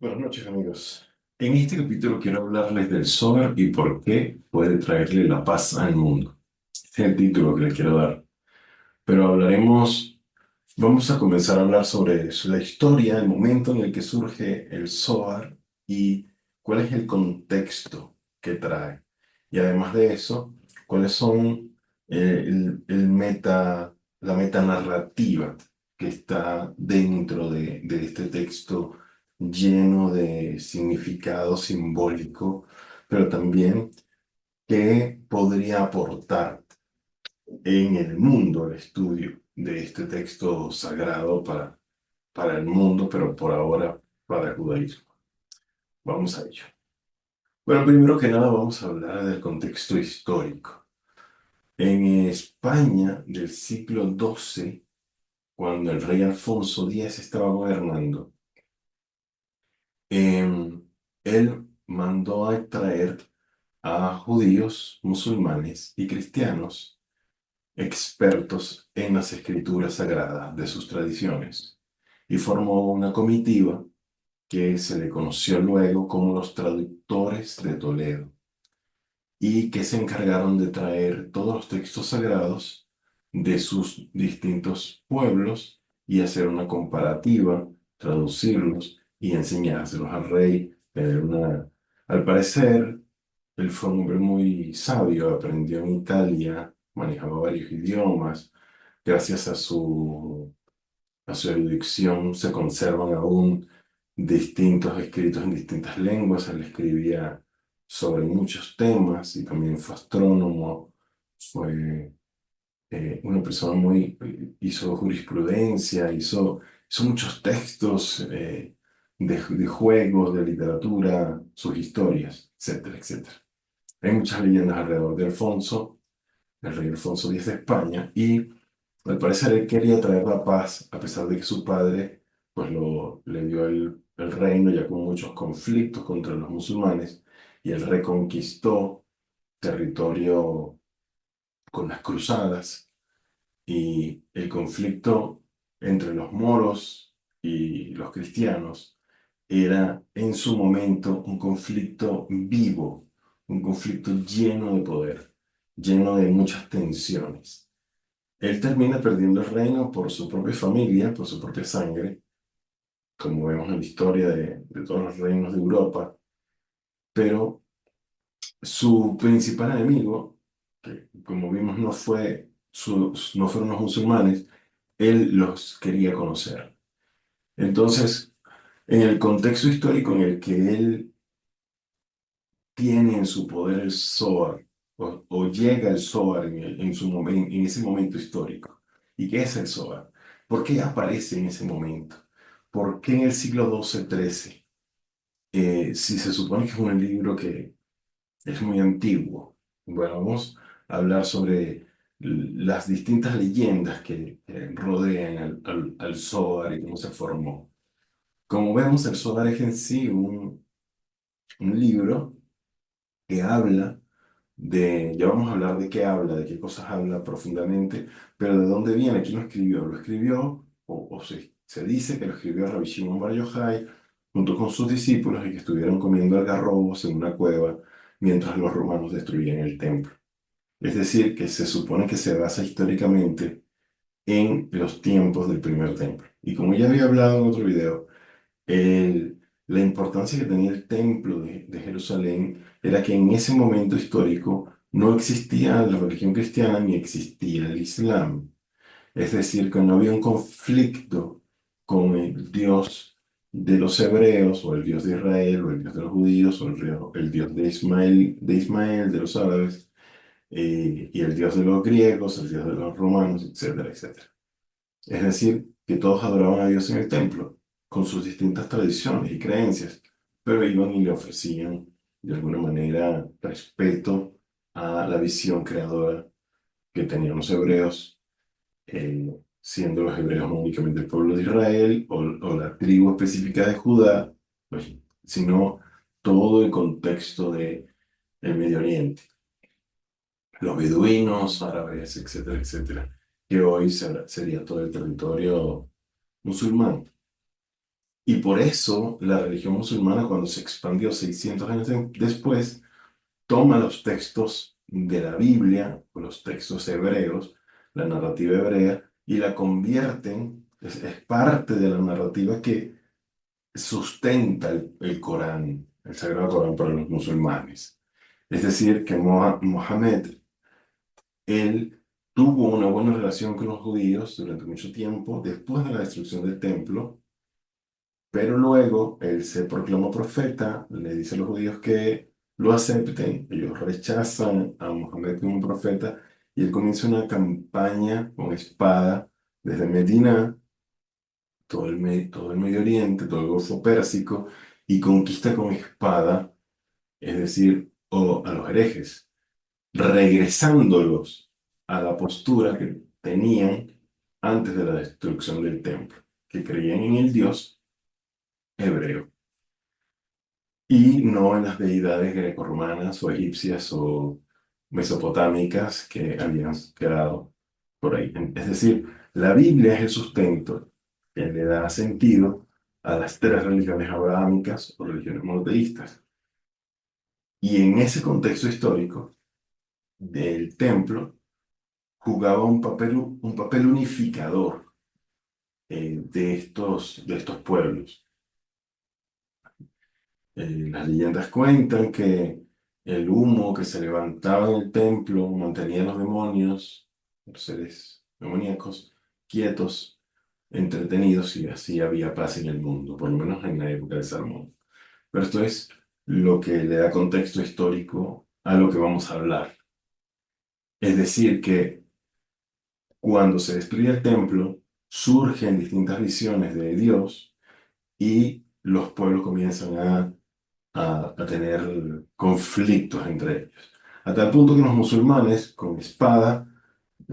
Buenas noches, amigos. En este capítulo quiero hablarles del Zohar y por qué puede traerle la paz al mundo. Este es el título que le quiero dar. Pero vamos a comenzar a hablar sobre la historia, el momento en el que surge el Zohar y cuál es el contexto que trae. Y además de eso, cuáles son la metanarrativa que está dentro de este texto lleno de significado simbólico, pero también qué podría aportar en el mundo el estudio de este texto sagrado para el mundo, pero por ahora para el judaísmo. Vamos a ello. Bueno, primero que nada vamos a hablar del contexto histórico. En España del siglo XII, cuando el rey Alfonso X estaba gobernando, él mandó a traer a judíos, musulmanes y cristianos expertos en las escrituras sagradas de sus tradiciones y formó una comitiva que se le conoció luego como los traductores de Toledo y que se encargaron de traer todos los textos sagrados de sus distintos pueblos y hacer una comparativa, traducirlos y enseñárselos al rey. Al parecer, él fue un hombre muy sabio, aprendió en Italia, manejaba varios idiomas. Gracias a su erudición se conservan aún distintos escritos en distintas lenguas. Él escribía sobre muchos temas y también fue astrónomo, fue una persona hizo jurisprudencia, hizo muchos textos de juegos, de literatura, sus historias, etcétera, etcétera. Hay muchas leyendas alrededor de Alfonso, el rey Alfonso X de España, y al parecer él quería traer la paz, a pesar de que su padre pues le dio el reino ya con muchos conflictos contra los musulmanes, y él reconquistó territorio con las cruzadas, y el conflicto entre los moros y los cristianos era en su momento un conflicto vivo, un conflicto lleno de poder, lleno de muchas tensiones. Él termina perdiendo el reino por su propia familia, por su propia sangre, como vemos en la historia de todos los reinos de Europa, pero su principal enemigo, que como vimos no fueron los musulmanes, él los quería conocer. Entonces, en el contexto histórico en el que él tiene en su poder el Zohar, o llega el Zohar en ese momento histórico. ¿Y qué es el Zohar? ¿Por qué aparece en ese momento? ¿Por qué en el siglo XII-XIII? Si se supone que es un libro que es muy antiguo. Bueno, vamos a hablar sobre las distintas leyendas que rodean al Zohar y cómo se formó. Como vemos, el Zohar es en sí un libro que habla ya vamos a hablar de qué habla, de qué cosas habla profundamente, pero de dónde viene, quién lo escribió. Lo escribió, se dice que lo escribió Rabbi Shimon Bar Yochai junto con sus discípulos y que estuvieron comiendo algarrobos en una cueva mientras los romanos destruían el templo. Es decir, que se supone que se basa históricamente en los tiempos del primer templo. Y como ya había hablado en otro video, la importancia que tenía el templo de Jerusalén era que en ese momento histórico no existía la religión cristiana ni existía el Islam. Es decir, que no había un conflicto con el Dios de los hebreos, o el Dios de Israel, o el Dios de los judíos, o el Dios de Ismael, de los árabes, y el Dios de los griegos, el Dios de los romanos, etcétera, etcétera. Es decir, que todos adoraban a Dios en el templo, con sus distintas tradiciones y creencias, pero iban y le ofrecían de alguna manera respeto a la visión creadora que tenían los hebreos, siendo los hebreos no únicamente el pueblo de Israel o la tribu específica de Judá, pues, sino todo el contexto del Medio Oriente, los beduinos, árabes, etcétera, etcétera, que hoy sería todo el territorio musulmán. Y por eso la religión musulmana, cuando se expandió 600 años después, toma los textos de la Biblia, o los textos hebreos, la narrativa hebrea, y la convierten, es parte de la narrativa que sustenta el Corán, el Sagrado Corán para los musulmanes. Es decir, que Mohammed, él tuvo una buena relación con los judíos durante mucho tiempo, después de la destrucción del templo, pero luego él se proclamó profeta, le dice a los judíos que lo acepten, ellos rechazan a Mohammed como un profeta, y él comienza una campaña con espada desde Medina, todo el Medio Oriente, todo el Golfo Pérsico, y conquista con espada, es decir, a los herejes, regresándolos a la postura que tenían antes de la destrucción del templo, que creían en el Dios hebreo y no en las deidades grecorromanas o egipcias o mesopotámicas que habían quedado por ahí. Es decir, la Biblia es el sustento que le da sentido a las tres religiones abrahámicas o religiones monoteístas. Y en ese contexto histórico del templo jugaba un papel unificador de estos pueblos. Las leyendas cuentan que el humo que se levantaba en el templo mantenía a los demonios, los seres demoníacos, quietos, entretenidos, y así había paz en el mundo, por lo menos en la época de Salomón. Pero esto es lo que le da contexto histórico a lo que vamos a hablar. Es decir, que cuando se destruye el templo, surgen distintas visiones de Dios y los pueblos comienzan a tener conflictos entre ellos. A tal punto que los musulmanes, con espada,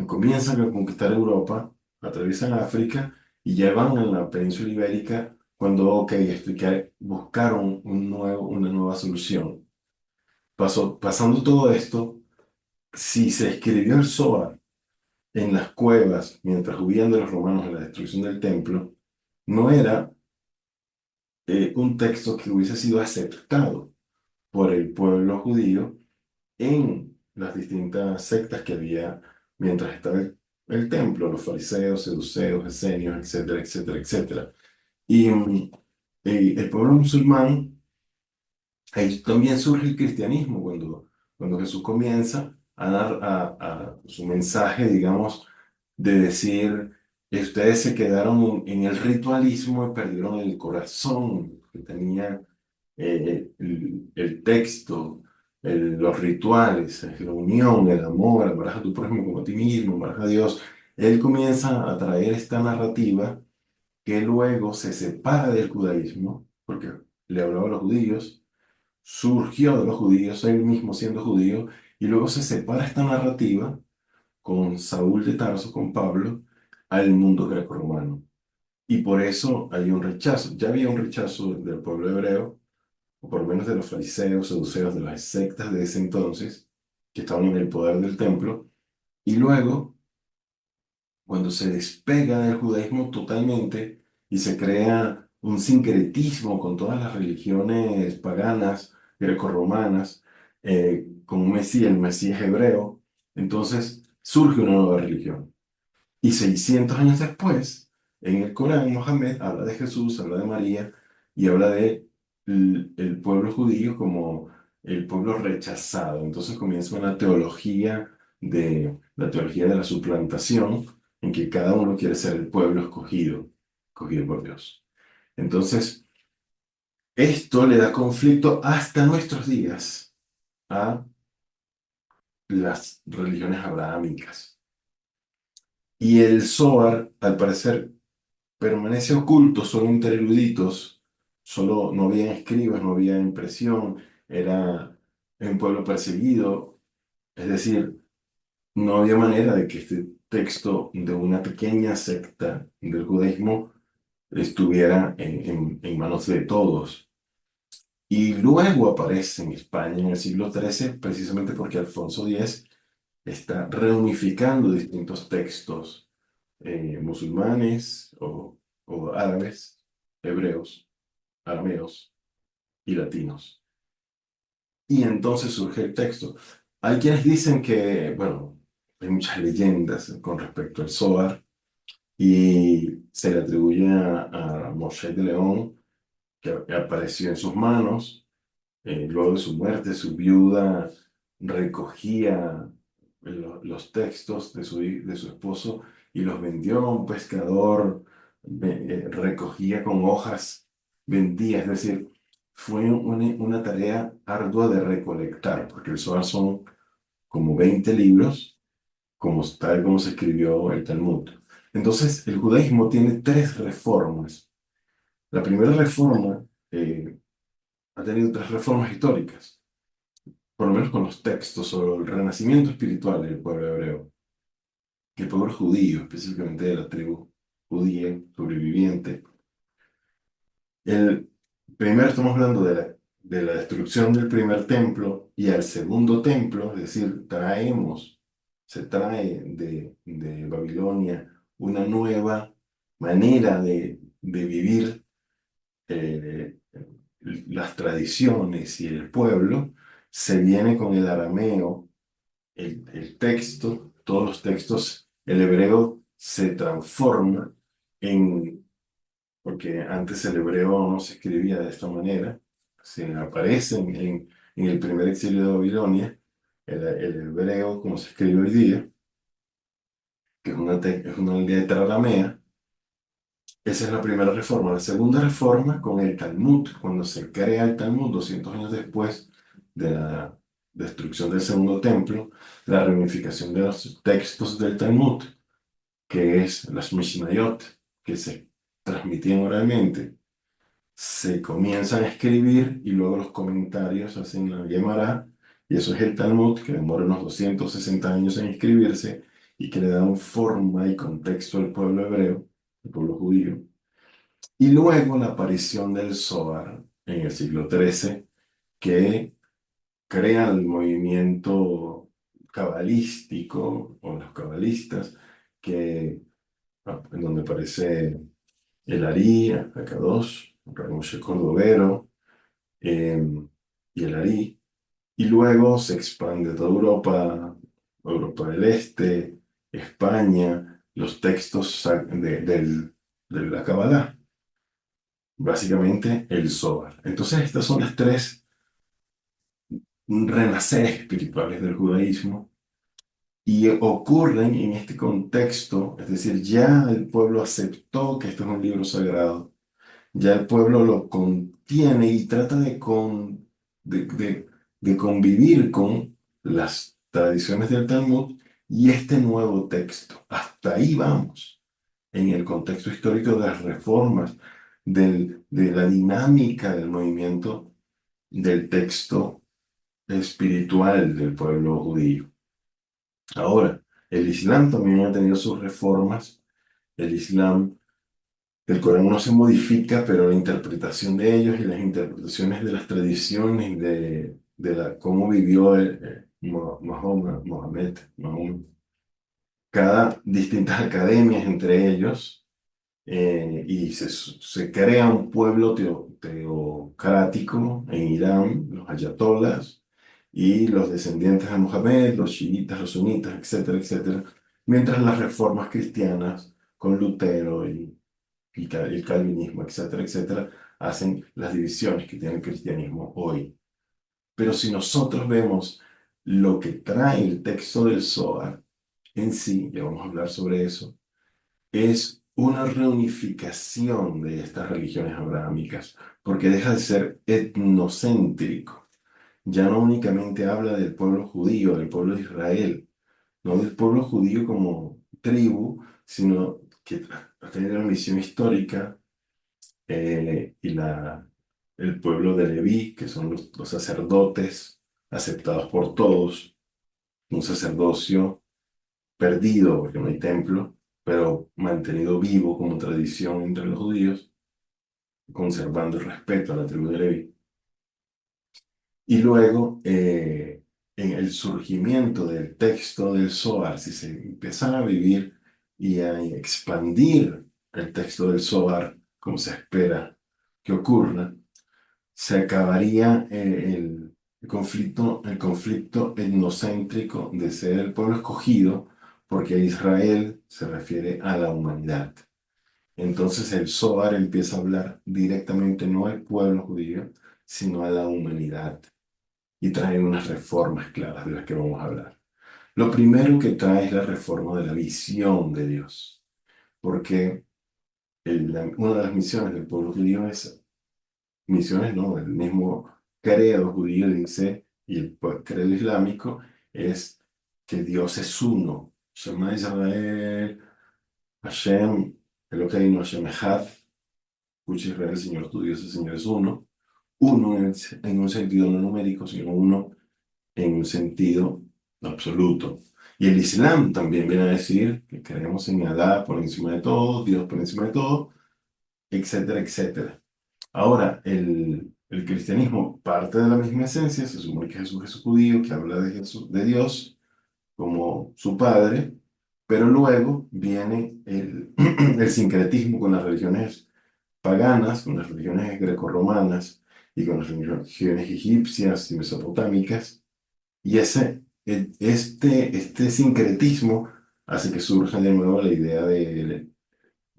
comienzan a conquistar Europa, atraviesan África y llevan a la península ibérica cuando, ok, esto hay que buscar una nueva solución. Pasando todo esto, si se escribió el Zohar en las cuevas mientras huían de los romanos en la destrucción del templo, no era un texto que hubiese sido aceptado por el pueblo judío en las distintas sectas que había mientras estaba el templo, los fariseos, seduceos, esenios, etcétera, etcétera, etcétera. Y el pueblo musulmán, ahí también surge el cristianismo cuando Jesús comienza a dar su mensaje, digamos, de decir, ustedes se quedaron en el ritualismo y perdieron el corazón que tenía el texto, los rituales, la unión, el amor, amarás a tu prójimo como a ti mismo, amarás a Dios. Él comienza a traer esta narrativa que luego se separa del judaísmo, porque le hablaba a los judíos, surgió de los judíos, él mismo siendo judío, y luego se separa esta narrativa con Saúl de Tarso, con Pablo, al mundo grecorromano. Y por eso hay un rechazo. Ya había un rechazo del pueblo hebreo, o por lo menos de los fariseos, saduceos, de las sectas de ese entonces, que estaban en el poder del templo. Y luego, cuando se despega del judaísmo totalmente y se crea un sincretismo con todas las religiones paganas, grecorromanas, con un Mesías, el Mesías hebreo, entonces surge una nueva religión. Y 600 años después, en el Corán, Mohammed habla de Jesús, habla de María y habla de el pueblo judío como el pueblo rechazado. Entonces comienza la teología de la suplantación, en que cada uno quiere ser el pueblo escogido, escogido por Dios. Entonces, esto le da conflicto hasta nuestros días a las religiones abrahámicas. Y el Zohar, al parecer, permanece oculto, solo entre eruditos, solo no había escribas, no había impresión, era un pueblo perseguido, es decir, no había manera de que este texto de una pequeña secta del judaísmo estuviera en manos de todos. Y luego aparece en España en el siglo XIII, precisamente porque Alfonso X está reunificando distintos textos musulmanes o árabes, hebreos, arameos y latinos. Y entonces surge el texto. Hay quienes dicen que, bueno, hay muchas leyendas con respecto al Zohar y se le atribuye a Moshe de León que apareció en sus manos. Luego de su muerte, su viuda recogía los textos de su esposo y los vendió a un pescador, recogía con hojas, vendía, es decir, fue una tarea ardua de recolectar, porque el Zohar son como 20 libros, como tal como se escribió el Talmud. Entonces, el judaísmo tiene tres reformas. La primera reforma ha tenido tres reformas históricas, por lo menos con los textos sobre el renacimiento espiritual del pueblo hebreo, que el pueblo judío, específicamente de la tribu judía sobreviviente. El primero estamos hablando de la destrucción del primer templo y al segundo templo, es decir, se trae de Babilonia una nueva manera de vivir eh, las tradiciones y el pueblo, se viene con el arameo, el texto, todos los textos, el hebreo se transforma en, porque antes el hebreo no se escribía de esta manera, se aparece en el primer exilio de Babilonia, el hebreo como se escribe hoy día, que es una letra aramea. Esa es la primera reforma. La segunda reforma con el Talmud, cuando se crea el Talmud 200 años después de la destrucción del segundo templo, la reunificación de los textos del Talmud, que es las Mishnayot, que se transmitían oralmente, se comienzan a escribir y luego los comentarios hacen la Gemara, y eso es el Talmud, que demora unos 260 años en escribirse y que le da forma y contexto al pueblo hebreo, al pueblo judío. Y luego la aparición del Zohar en el siglo XIII, que crea el movimiento cabalístico o los cabalistas, que, en donde aparece el Ari, Akadosh, Ramoshe Cordovero eh, y el Ari. Y luego se expande a toda Europa, Europa del Este, España, los textos de la Kabbalah. Básicamente el Zohar. Entonces, estas son las tres renaceres espirituales del judaísmo y ocurren en este contexto, es decir, ya el pueblo aceptó que esto es un libro sagrado, ya el pueblo lo contiene y trata de, de- de convivir con las tradiciones del Talmud y este nuevo texto. Hasta ahí vamos en el contexto histórico de las reformas, de la dinámica del movimiento del texto espiritual del pueblo judío. Ahora, el Islam también ha tenido sus reformas. El Islam, el Corán no se modifica, pero la interpretación de ellos y las interpretaciones de las tradiciones cómo vivió Mahoma, cada distintas academias entre ellos y se crea un pueblo teocrático en Irán, los ayatolás y los descendientes de Mohammed, los chiitas, los sunitas, etcétera, etcétera, mientras las reformas cristianas con Lutero y el calvinismo, etcétera, etcétera, hacen las divisiones que tiene el cristianismo hoy. Pero si nosotros vemos lo que trae el texto del Zohar en sí, ya vamos a hablar sobre eso, es una reunificación de estas religiones abrahámicas, porque deja de ser etnocéntrico. Ya no únicamente habla del pueblo judío, del pueblo de Israel, no del pueblo judío como tribu, sino que ha tenido una misión histórica y el pueblo de Leví, que son los sacerdotes aceptados por todos, un sacerdocio perdido porque no hay templo, pero mantenido vivo como tradición entre los judíos, conservando el respeto a la tribu de Leví. Y luego, en el surgimiento del texto del Zohar, si se empezara a vivir y a expandir el texto del Zohar, como se espera que ocurra, se acabaría el conflicto etnocéntrico de ser el pueblo escogido, porque Israel se refiere a la humanidad. Entonces el Zohar empieza a hablar directamente no al pueblo judío, sino a la humanidad y trae unas reformas claras de las que vamos a hablar. Lo primero que trae es la reforma de la visión de Dios, porque una de las misiones del pueblo judío es, misiones no, el mismo credo judío dice, y el credo islámico es que Dios es uno. Shema Israel, Hashem, Eloheinu, Hashem Echad. Escucha Israel, el Señor tu Dios, el Señor es uno. Uno en un sentido no numérico, sino uno en un sentido absoluto. Y el Islam también viene a decir que creemos en Alá por encima de todo, Dios por encima de todo, etcétera, etcétera. Ahora, el cristianismo parte de la misma esencia, se supone que Jesús es judío, que habla de Jesús, de Dios como su padre, pero luego viene el sincretismo con las religiones paganas, con las religiones grecorromanas y con las religiones egipcias y mesopotámicas, y este sincretismo hace que surja de nuevo la idea de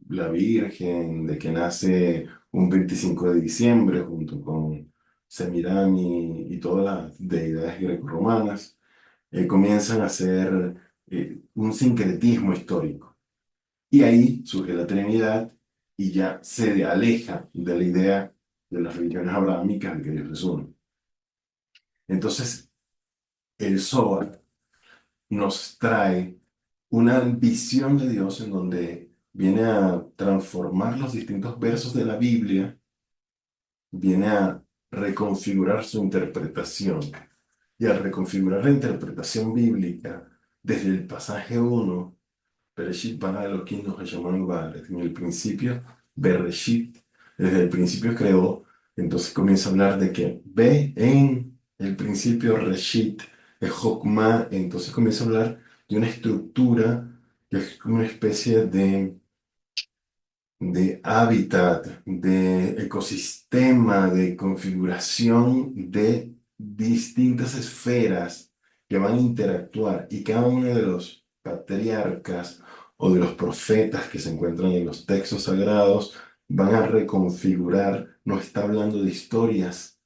la Virgen, de que nace un 25 de diciembre junto con Semiramis y todas las deidades grecorromanas, comienzan a hacer un sincretismo histórico. Y ahí surge la Trinidad y ya se aleja de la idea de las religiones abrahámicas de que Dios es uno. Entonces, el Zohar nos trae una visión de Dios en donde viene a transformar los distintos versos de la Biblia, viene a reconfigurar su interpretación. Y al reconfigurar la interpretación bíblica desde el pasaje uno, Bereshit bara Elohim Hashemayim va'aretz, en el principio, Bereshit, desde el principio creó, entonces comienza a hablar de que ve en el principio Reshit, es Jokma, entonces comienza a hablar de una estructura que es una especie de hábitat, de ecosistema, de configuración de distintas esferas que van a interactuar y cada uno de los patriarcas o de los profetas que se encuentran en los textos sagrados van a reconfigurar, no está hablando de historias,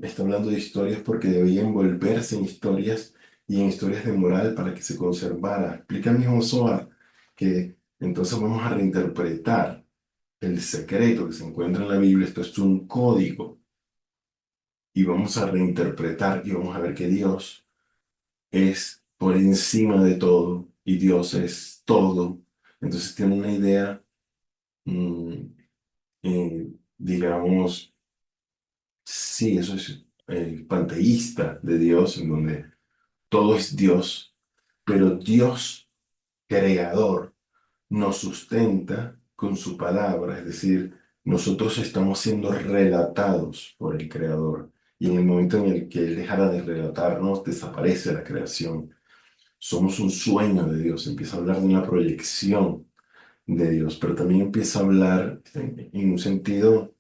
está hablando de historias porque debía envolverse en historias y en historias de moral para que se conservara. Explica el mismo Zohar que entonces vamos a reinterpretar el secreto que se encuentra en la Biblia, esto es un código, y vamos a reinterpretar y vamos a ver que Dios es por encima de todo y Dios es todo. Entonces tiene una idea, mm, digamos, sí, eso es panteísta de Dios, en donde todo es Dios, pero Dios creador nos sustenta con su palabra, es decir, nosotros estamos siendo relatados por el Creador. Y en el momento en el que Él dejara de relatarnos, desaparece la creación. Somos un sueño de Dios, empieza a hablar de una proyección de Dios, pero también empieza a hablar en un sentido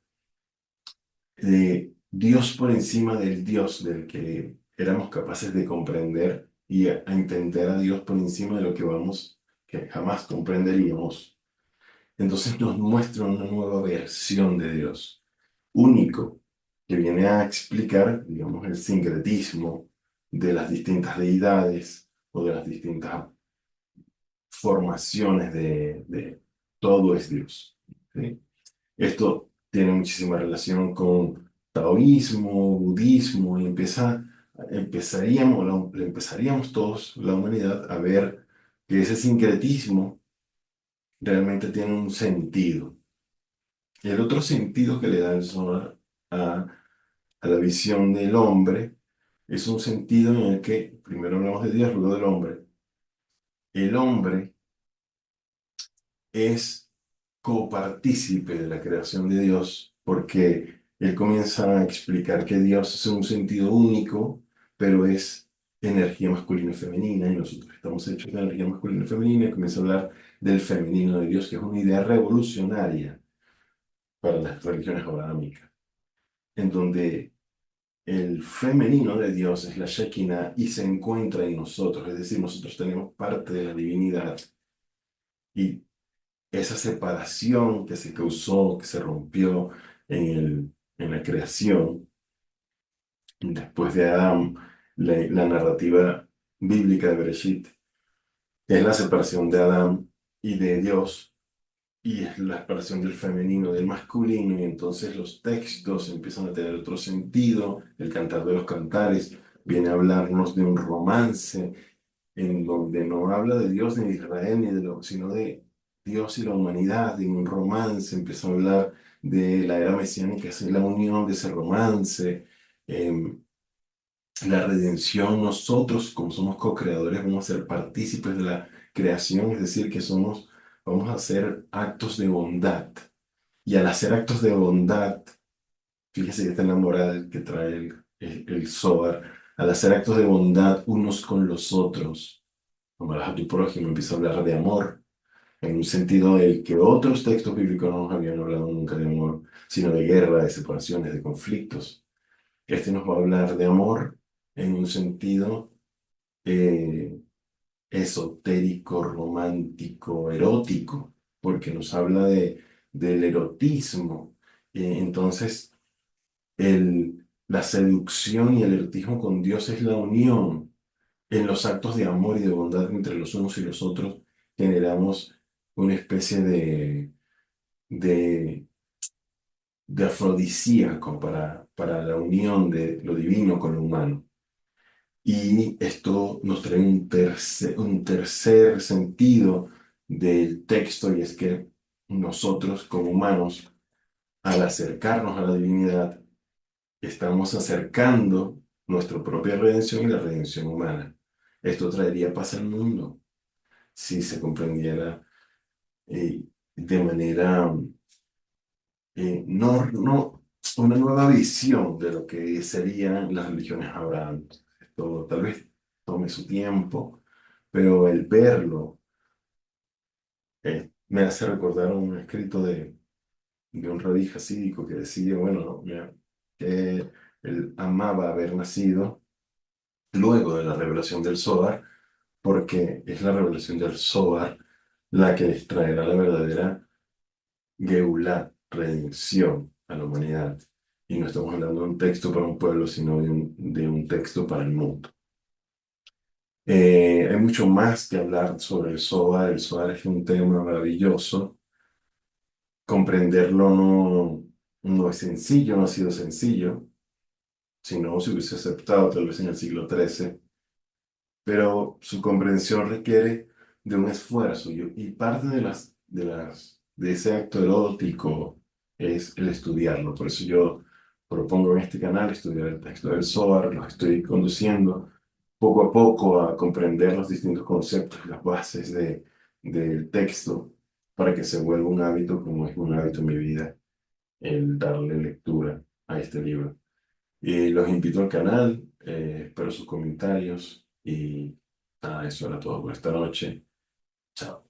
de Dios por encima del Dios del que éramos capaces de comprender y a entender a Dios por encima de lo que jamás comprenderíamos. Entonces nos muestra una nueva versión de Dios, único, que viene a explicar, digamos, el sincretismo de las distintas deidades o de las distintas formaciones de todo es Dios. ¿Sí? Esto tiene muchísima relación con taoísmo, budismo, y empezaríamos todos, la humanidad, a ver que ese sincretismo realmente tiene un sentido. Y el otro sentido que le da el Zohar a, a la visión del hombre es un sentido en el que primero hablamos de Dios, luego del hombre. El hombre es copartícipe de la creación de Dios porque él comienza a explicar que Dios es un sentido único, pero es energía masculina y femenina, y nosotros estamos hechos de energía masculina y femenina, y comienza a hablar del femenino de Dios, que es una idea revolucionaria para las religiones abrahámicas, en donde el femenino de Dios es la Shekinah y se encuentra en nosotros, es decir, nosotros tenemos parte de la divinidad y esa separación que se causó, que se rompió en la creación, después de Adán, la narrativa bíblica de Bereshit es la separación de Adán y de Dios, y es la separación del femenino del masculino, y entonces los textos empiezan a tener otro sentido. El Cantar de los Cantares viene a hablarnos de un romance en donde no habla de Dios ni de Israel, ni de lo, sino de Dios y la humanidad, en un romance. Empieza a hablar de la era mesiánica, es la unión de ese romance. em, la redención, nosotros, como somos co-creadores, vamos a ser partícipes de la creación, es decir, que somos, vamos a hacer actos de bondad. Y al hacer actos de bondad, fíjese que está en la moral que trae el Zohar, al hacer actos de bondad unos con los otros, amarás a tu prójimo, empieza a hablar de amor, en un sentido del que otros textos bíblicos no nos habían hablado nunca de amor, sino de guerra, de separaciones, de conflictos. Este nos va a hablar de amor en un sentido eh, esotérico, romántico, erótico, porque nos habla del erotismo. Entonces, la seducción y el erotismo con Dios es la unión. En los actos de amor y de bondad entre los unos y los otros, generamos una especie de, de afrodisíaco para la unión de lo divino con lo humano. Y esto nos trae un tercer sentido del texto, y es que nosotros como humanos, al acercarnos a la divinidad, estamos acercando nuestra propia redención y la redención humana. Esto traería paz al mundo si se comprendiera de manera, una nueva visión de lo que serían las religiones abrahámicas. Esto tal vez tome su tiempo, pero el verlo me hace recordar un escrito de un rabí jasídico que decía, bueno, ¿no? Mira, que él amaba haber nacido luego de la revelación del Zohar, porque es la revelación del Zohar la que les traerá la verdadera Geulat, redención a la humanidad. Y no estamos hablando de un texto para un pueblo, sino de un texto para el mundo. Hay mucho más que hablar sobre el Zohar. El Zohar es un tema maravilloso. Comprenderlo no es sencillo, no ha sido sencillo. Si no, se hubiese aceptado tal vez en el siglo XIII, pero su comprensión requiere de un esfuerzo y parte de ese acto erótico es el estudiarlo. Por eso yo propongo en este canal estudiar el texto del Zohar, los estoy conduciendo poco a poco a comprender los distintos conceptos, las bases del texto, para que se vuelva un hábito como es un hábito en mi vida, el darle lectura a este libro. Y los invito al canal, espero sus comentarios y nada, eso era todo por esta noche. Chao.